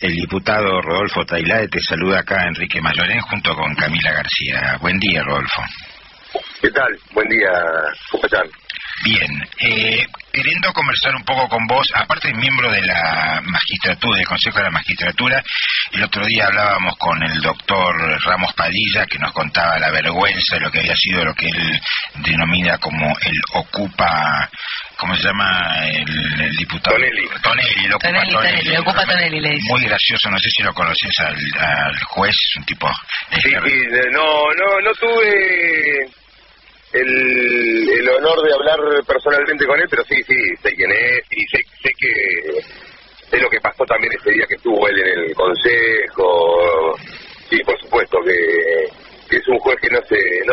El diputado Rodolfo Tailade te saluda acá, Enrique Mayolén, junto con Camila García. Buen día, Rodolfo. ¿Qué tal? Buen día, ¿cómo están? Bien, queriendo conversar un poco con vos, aparte de miembro de la magistratura, del Consejo de la Magistratura, el otro día hablábamos con el doctor Ramos Padilla, que nos contaba la vergüenza de lo que había sido lo que él denomina como el ocupa, ¿cómo se llama? El diputado Tonelli, el ocupa Tonelli. Le ocupa Tonelli, le dice. Muy gracioso, no sé si lo conoces al juez, un tipo... Sí, no tuve el honor de hablar personalmente con él, pero sí, sé quién es y sé lo que pasó también ese día que estuvo él en el consejo. Sí, por supuesto que es un juez que no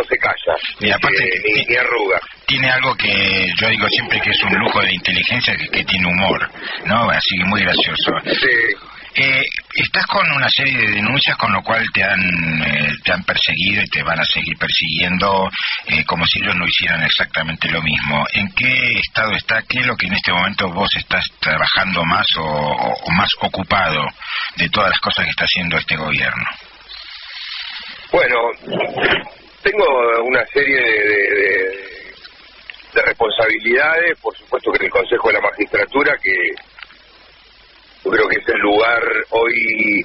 se calla, y aparte, ni arruga. Tiene algo que yo digo siempre que es un lujo de inteligencia, que tiene humor, ¿no? Así que muy gracioso. Sí. Estás con una serie de denuncias con lo cual te han perseguido y te van a seguir persiguiendo como si ellos no hicieran exactamente lo mismo. ¿En qué estado está? ¿Qué es lo que en este momento vos estás trabajando más o más ocupado de todas las cosas que está haciendo este gobierno? Bueno, tengo una serie de responsabilidades, por supuesto que en el Consejo de la Magistratura, que yo creo que es el lugar hoy,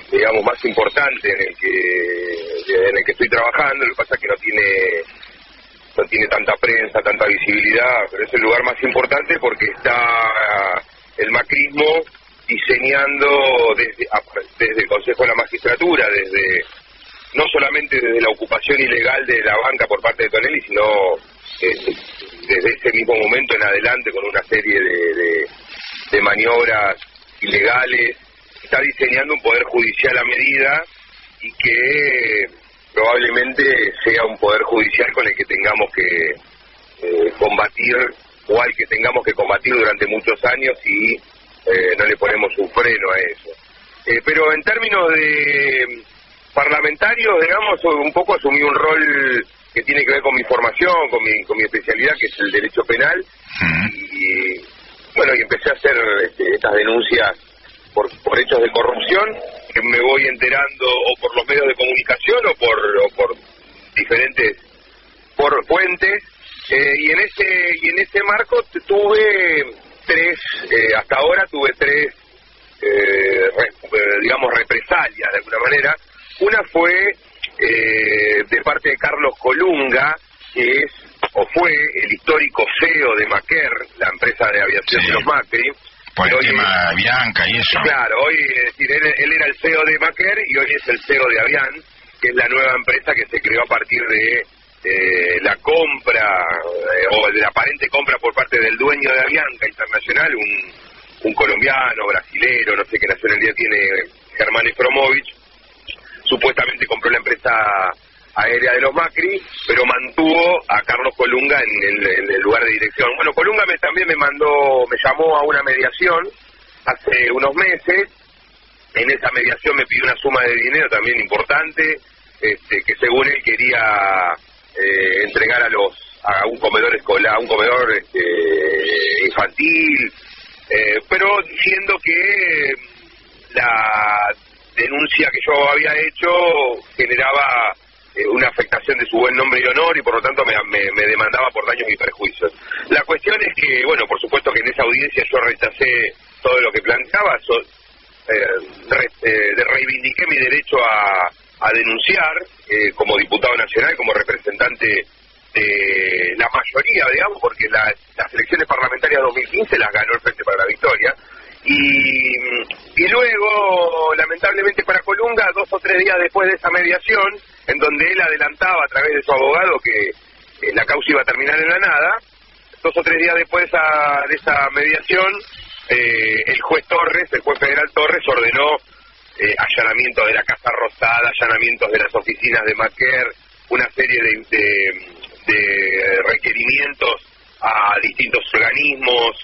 digamos, más importante en el que estoy trabajando. Lo que pasa es que no tiene tanta prensa, tanta visibilidad, pero es el lugar más importante porque está el macrismo diseñando desde el Consejo de la Magistratura, no solamente desde la ocupación ilegal de la banca por parte de Tonelli, sino desde ese mismo momento en adelante con una serie de maniobras ilegales. Está diseñando un poder judicial a medida y que probablemente sea un poder judicial con el que tengamos que combatir, o al que tengamos que combatir durante muchos años si no le ponemos un freno a eso. Pero en términos de parlamentarios, digamos, un poco asumí un rol que tiene que ver con mi formación, con mi especialidad, que es el derecho penal, y bueno, y empecé a hacer estas denuncias por hechos de corrupción, que me voy enterando o por los medios de comunicación o por diferentes fuentes, y en ese marco hasta ahora tuve tres digamos represalias de alguna manera. Una fue de parte de Carlos Colunga, que fue el histórico CEO de Maquer, la empresa de aviación de los Macri. Por el tema de Avianca y eso. Claro, hoy es decir, él era el CEO de Maquer y hoy es el CEO de Avian, que es la nueva empresa que se creó a partir de la compra, o de la aparente compra por parte del dueño de Avianca Internacional, un colombiano, brasilero, no sé qué nacionalidad tiene, Germán Efromovich. Supuestamente compró la empresa aérea de los Macri, pero mantuvo a Carlos Colunga en el lugar de dirección. Bueno, Colunga también me llamó a una mediación hace unos meses. En esa mediación me pidió una suma de dinero también importante, que según él quería entregar a un comedor escolar, a un comedor infantil, pero diciendo que la denuncia que yo había hecho generaba una afectación de su buen nombre y honor, y por lo tanto me demandaba por daños y perjuicios. La cuestión es que, bueno, por supuesto que en esa audiencia yo rechacé todo lo que planteaba, reivindiqué mi derecho a denunciar como diputado nacional, como representante de la mayoría, digamos, porque las elecciones parlamentarias 2015 las ganó el Frente para la Victoria. Y luego, lamentablemente para Colunga, 2 o 3 días después de esa mediación, en donde él adelantaba a través de su abogado que la causa iba a terminar en la nada, 2 o 3 días después de esa mediación, el juez federal Torres, ordenó allanamientos de la Casa Rosada, allanamientos de las oficinas de Maquer, una serie de requerimientos a distintos organismos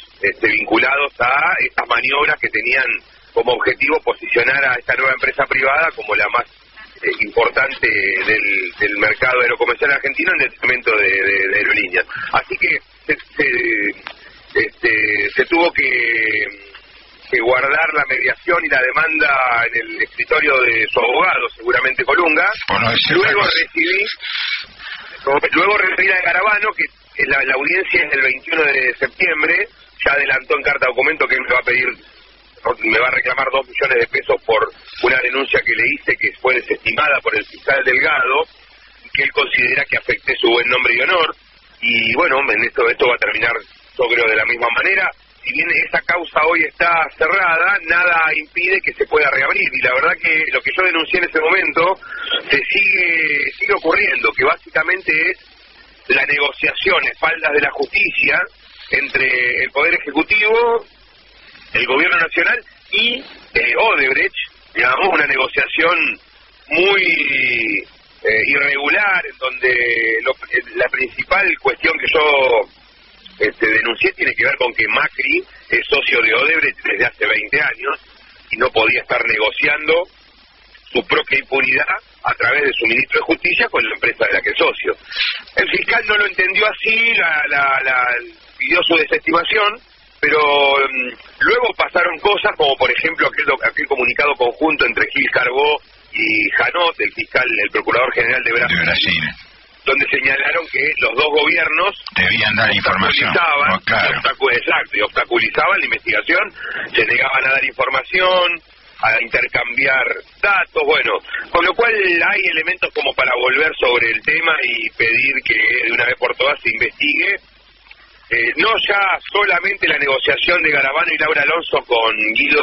vinculados a estas maniobras que tenían como objetivo posicionar a esta nueva empresa privada como la más importante del mercado aerocomercial argentino en detrimento de aerolíneas. Así que se tuvo que que guardar la mediación y la demanda en el escritorio de su abogado, seguramente Colunga. Luego recibí la de Garabano, que la audiencia es el 21 de septiembre, ya adelantó en carta documento que él me va a reclamar 2 millones de pesos por una denuncia que le hice, que fue desestimada por el fiscal Delgado, que él considera que afecté su buen nombre y honor. Y bueno, esto va a terminar, yo creo, de la misma manera. Si bien esa causa hoy está cerrada, nada impide que se pueda reabrir. Y la verdad que lo que yo denuncié en ese momento se sigue ocurriendo, que básicamente es la negociación, espaldas de la justicia, entre el Poder Ejecutivo, el Gobierno Nacional y Odebrecht, digamos, una negociación muy irregular, en donde la principal cuestión que yo denuncié tiene que ver con que Macri es socio de Odebrecht desde hace 20 años y no podía estar negociando su propia impunidad a través de su ministro de Justicia con la empresa de la que es socio. El fiscal no lo entendió así, pidió su desestimación, pero luego pasaron cosas como, por ejemplo, aquel comunicado conjunto entre Gil Carbó y Janot, el procurador general de Brasil, donde señalaron que los dos gobiernos debían dar información. Y obstaculizaban la investigación, se negaban a dar información, a intercambiar datos, bueno, con lo cual hay elementos como para volver sobre el tema y pedir que de una vez por todas se investigue, no ya solamente la negociación de Garabano y Laura Alonso con Guido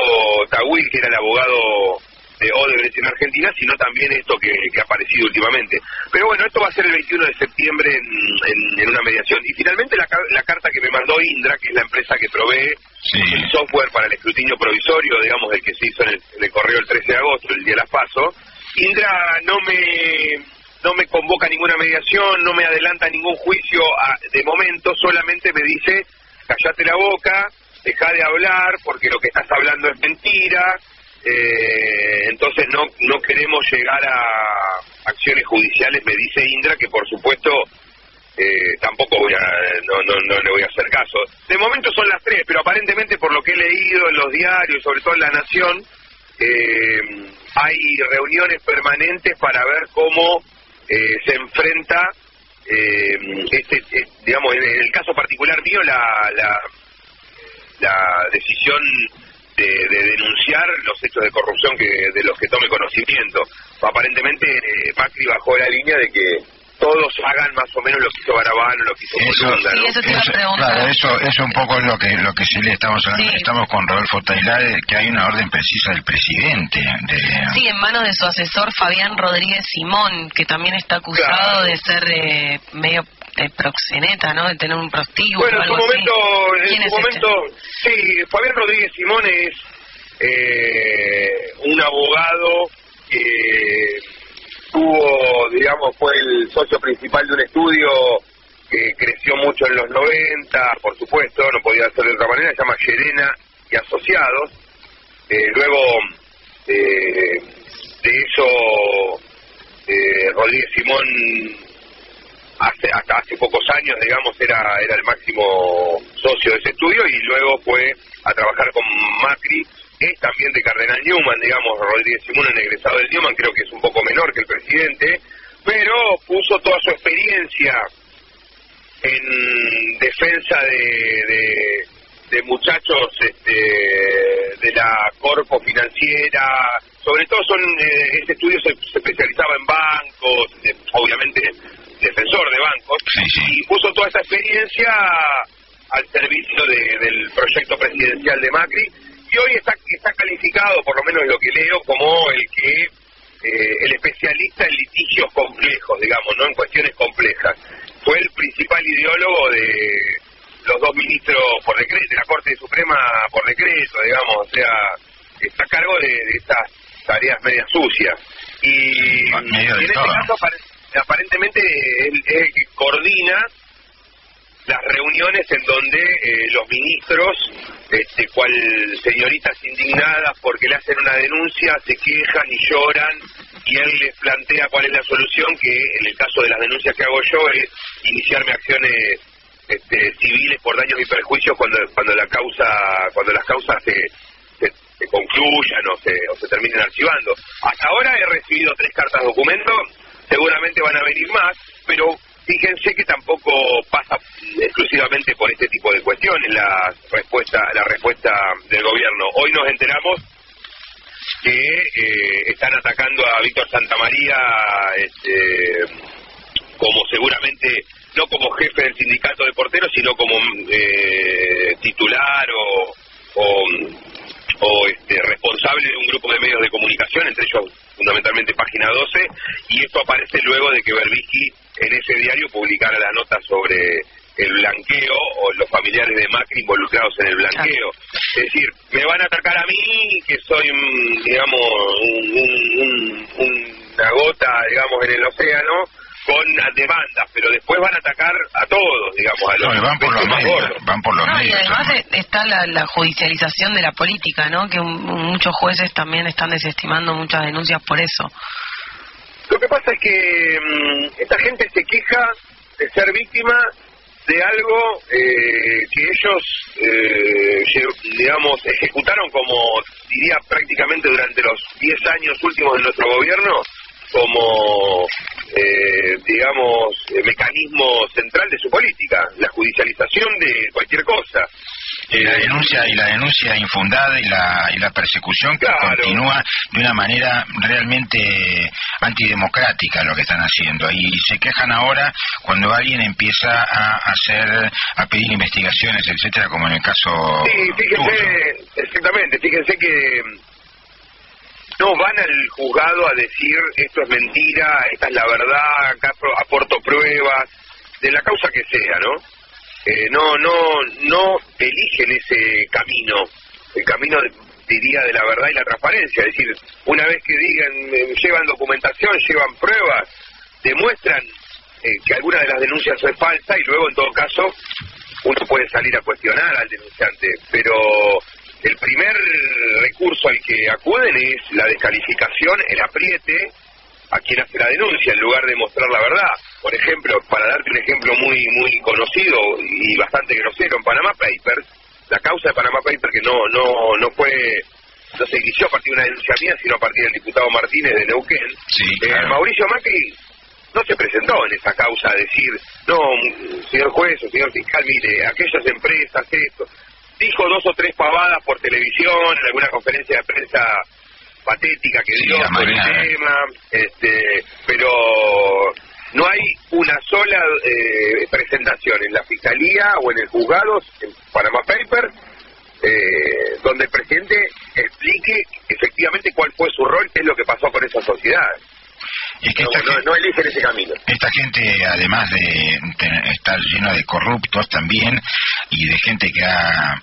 Tawil, que era el abogado de Odebrecht en Argentina, sino también esto que ha aparecido últimamente. Pero bueno, esto va a ser el 21 de septiembre en una mediación. Y finalmente la carta que me mandó Indra, que es la empresa que provee el software para el escrutinio provisorio, digamos, el que se hizo en el correo el 13 de agosto, el día de las PASO. Indra no me convoca ninguna mediación, no me adelanta ningún juicio de momento, solamente me dice, callate la boca, deja de hablar, porque lo que estás hablando es mentira. Entonces no queremos llegar a acciones judiciales, me dice Indra, que por supuesto tampoco no le voy a hacer caso. De momento son las 3, pero aparentemente por lo que he leído en los diarios, sobre todo en La Nación, hay reuniones permanentes para ver cómo se enfrenta, digamos, en el caso particular mío, la decisión de denunciar los hechos de corrupción de los que tome conocimiento. Aparentemente Macri bajó la línea de que todos hagan más o menos lo que hizo Garabano, lo que hizo Colunga, ¿no? Claro, eso un poco es lo que sí le estamos hablando. Sí. Estamos con Rodolfo Tailade, que hay una orden precisa del presidente. Sí, en manos de su asesor Fabián Rodríguez Simón, que también está acusado de ser medio proxeneta, ¿no? De tener un prostíbulo. Bueno, en su momento, sí, Fabián Rodríguez Simón es un abogado que fue el socio principal de un estudio que creció mucho en los 90, por supuesto, no podía ser de otra manera, se llama Llerena y Asociados. Luego de eso, Rodríguez Simón hasta hace pocos años, digamos, era el máximo socio de ese estudio, y luego fue a trabajar con Macri. Es también de Cardenal Newman, digamos, Rodríguez Simón, el egresado del Newman, creo que es un poco menor que el presidente, pero puso toda su experiencia en defensa de muchachos de la corpo financiera, sobre todo este estudio se especializaba en bancos, obviamente defensor de bancos, y puso toda esa experiencia al servicio del proyecto presidencial de Macri, y hoy está calificado, por lo menos lo que leo, como el especialista en litigios complejos, digamos, no en cuestiones complejas. Fue el principal ideólogo de los dos ministros por decreto, de la Corte Suprema por decreto, digamos, o sea, está a cargo de estas tareas medias sucias. Y en este caso aparentemente él es el que coordina las reuniones en donde los ministros, cual señoritas indignadas porque le hacen una denuncia, se quejan y lloran, y él les plantea cuál es la solución, que en el caso de las denuncias que hago yo es iniciarme acciones civiles por daños y perjuicios cuando las causas se concluyan o se terminen archivando. Hasta ahora he recibido 3 cartas documento, seguramente van a venir más, pero fíjense que tampoco pasa exclusivamente por este tipo de cuestiones la respuesta del gobierno. Hoy nos enteramos que están atacando a Víctor Santamaría como seguramente, no como jefe del sindicato de porteros, sino como titular o responsable de un grupo de medios de comunicación, entre ellos fundamentalmente Página 12, y esto aparece luego de que Berbisky en ese diario publicara la nota sobre el blanqueo o los familiares de Macri involucrados en el blanqueo. Es decir, me van a atacar a mí, que soy, digamos, una gota, digamos, en el océano, con demandas, pero después van a atacar a todos, digamos, a los van por los medios, van por los medios. Y además está la judicialización de la política, ¿no? Que muchos jueces también están desestimando muchas denuncias por eso. Lo que pasa es que esta gente se queja de ser víctima de algo que ellos, digamos, ejecutaron como, diría, prácticamente durante los 10 años últimos de nuestro gobierno, como, digamos, mecanismo central de su política, la judicialización de cualquier cosa. La denuncia infundada y la persecución que continúa de una manera realmente antidemocrática lo que están haciendo, y se quejan ahora cuando alguien empieza a pedir investigaciones, etcétera, como en el caso. Sí, fíjense, exactamente, fíjense que no van al juzgado a decir esto es mentira, esta es la verdad, acá aporto pruebas de la causa que sea, ¿no? No eligen ese camino, el camino, diría, de la verdad y la transparencia. Es decir, una vez que digan, llevan documentación, llevan pruebas, demuestran que alguna de las denuncias es falsa, y luego, en todo caso, uno puede salir a cuestionar al denunciante, pero el primer recurso al que acuden es la descalificación, el apriete a quien hace la denuncia, en lugar de mostrar la verdad. Por ejemplo, para darte un ejemplo muy conocido y bastante grosero, en Panama Papers, la causa de Panama Papers, que no se inició a partir de una denuncia mía, sino a partir del diputado Martínez de Neuquén. Sí, claro. Mauricio Macri no se presentó en esa causa a decir, no, señor juez o señor fiscal, mire, aquellas empresas, esto. Dijo 2 o 3 pavadas por televisión, en alguna conferencia de prensa patética que dio sobre el tema, pero no hay una sola presentación en la fiscalía o en el juzgado, en Panama Papers, donde el presidente explique efectivamente cuál fue su rol, qué es lo que pasó con esas sociedades. Y es que no eligen ese camino. Esta gente, además de estar llena de corruptos también, y de gente que ha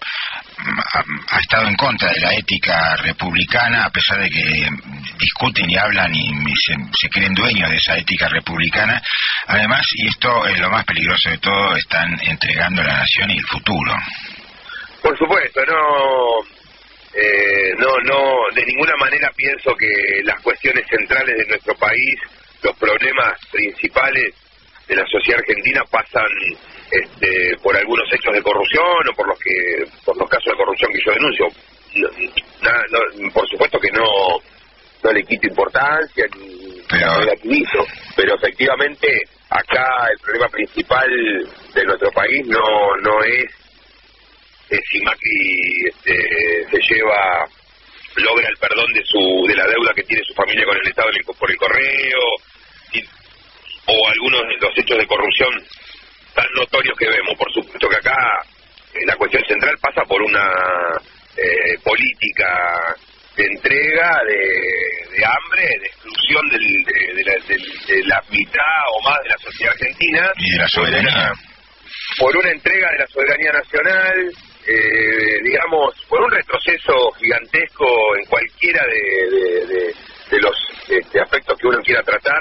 estado en contra de la ética republicana, a pesar de que discuten y hablan y se creen dueños de esa ética republicana, además, y esto es lo más peligroso de todo, están entregando la nación y el futuro. Por supuesto, no, de ninguna manera pienso que las cuestiones centrales de nuestro país, los problemas principales de la sociedad argentina pasan por algunos hechos de corrupción o por los casos de corrupción que yo denuncio. Por supuesto que no le quito importancia ni relativizo, pero efectivamente acá el problema principal de nuestro país no es si Macri logra el perdón de la deuda que tiene su familia con el Estado por el correo, o algunos de los hechos de corrupción tan notorios que vemos. Por supuesto que acá la cuestión central pasa por una política de entrega, de hambre, de exclusión de la mitad o más de la sociedad argentina, y de la soberanía, por una entrega de la soberanía nacional, digamos, por un retroceso gigantesco en cualquiera de los aspectos que uno quiera tratar,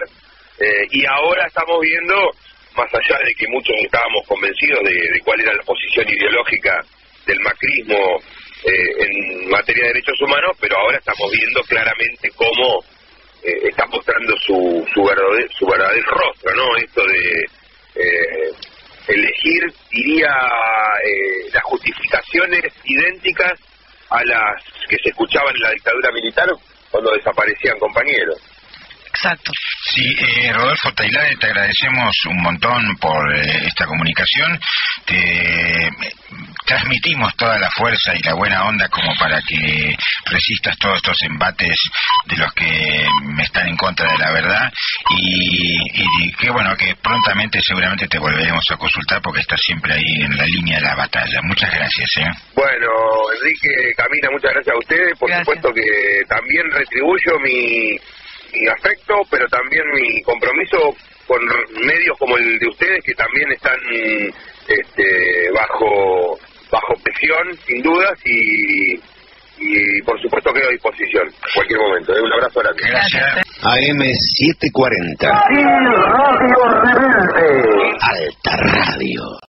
y ahora estamos viendo, más allá de que muchos estábamos convencidos de cuál era la posición ideológica del macrismo en materia de derechos humanos, pero ahora estamos viendo claramente cómo está mostrando su verdadero rostro, ¿no? Esto de elegir, diría, las justificaciones idénticas a las que se escuchaban en la dictadura militar cuando desaparecían compañeros. Exacto. Sí, Rodolfo Tailade, te agradecemos un montón por esta comunicación. Te transmitimos toda la fuerza y la buena onda como para que resistas todos estos embates de los que están en contra de la verdad y que bueno, que prontamente seguramente te volveremos a consultar porque estás siempre ahí en la línea de la batalla. Muchas gracias. Bueno, Enrique, Camila, muchas gracias a ustedes. Por supuesto que también retribuyo mi afecto, pero también mi compromiso con medios como el de ustedes, que también están bajo presión, sin dudas, y por supuesto quedo a disposición en cualquier momento. Un abrazo grande. Gracias. AM740. Radio Rebelde. Alta Radio.